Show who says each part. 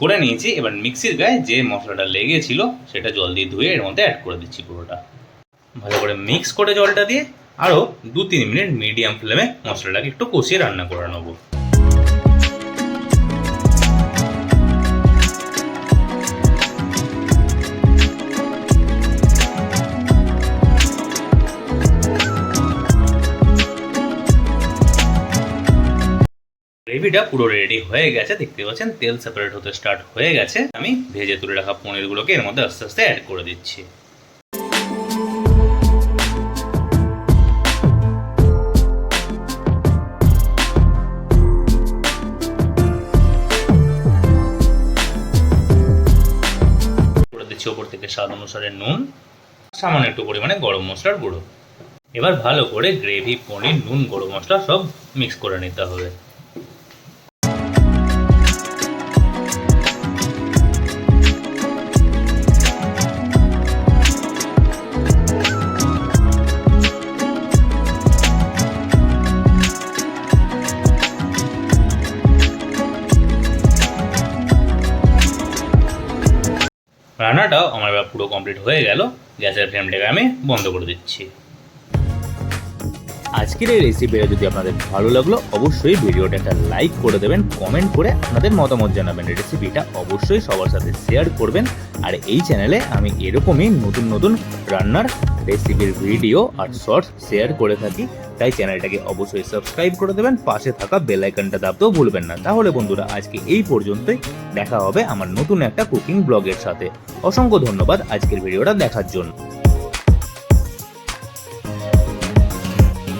Speaker 1: করে নিয়েছি। এবার মিক্সির গায়ে যে মশলাটা লেগেছিল সেটা জল দিয়ে ধুয়ে এর মধ্যে অ্যাড করে দিচ্ছি পুরোটা। ভালো করে মিক্স করে জলটা দিয়ে আরও 2-3 মিনিট মিডিয়াম ফ্লেমে মশলাটাকে একটু কষিয়ে রান্না করে নেবো। গ্রেভিটা পুরো রেডি হয়ে গেছে, দেখতে পাচ্ছেন তেল সেপারেট হতে স্টার্ট হয়ে গেছে। আমি ভেজে তুলে রাখা পনিরগুলোকে এর মধ্যে আস্তে আস্তে অ্যাড করে দিচ্ছি। করে দিচ্ছি ওপর থেকে স্বাদ অনুসারে নুন, সামান্য একটু পরিমাণে গরম মশলার গুঁড়ো। এবার ভালো করে গ্রেভি, পনির, নুন, গরম মশলা সব মিক্স করে নিতে হবে। রান্নাটাও আমার এবার পুরো কমপ্লিট হয়ে গেল। গ্যাসের ফ্লেমটাকে আমি বন্ধ করে দিচ্ছি।
Speaker 2: আজকের এই রেসিপিটা যদি আপনাদের ভালো লাগলো অবশ্যই ভিডিওটা একটা লাইক করে দেবেন, কমেন্ট করে আপনাদের মতামত জানাবেন। রেসিপিটা অবশ্যই সবার সাথে শেয়ার করবেন। আর এই চ্যানেলে আমি এরকমই নতুন নতুন রান্নার রেসিপির ভিডিও আর শর্টস শেয়ার করে থাকি, তাই চ্যানেলটাকে অবশ্যই সাবস্ক্রাইব করে দেবেন, পাশে থাকা বেল আইকনটা দাবতেও ভুলবেন না। তাহলে বন্ধুরা আজকে এই পর্যন্তই, দেখা হবে আমার নতুন একটা কুকিং ব্লগের সাথে। অসংখ্য ধন্যবাদ আজকের ভিডিওটা দেখার জন্য।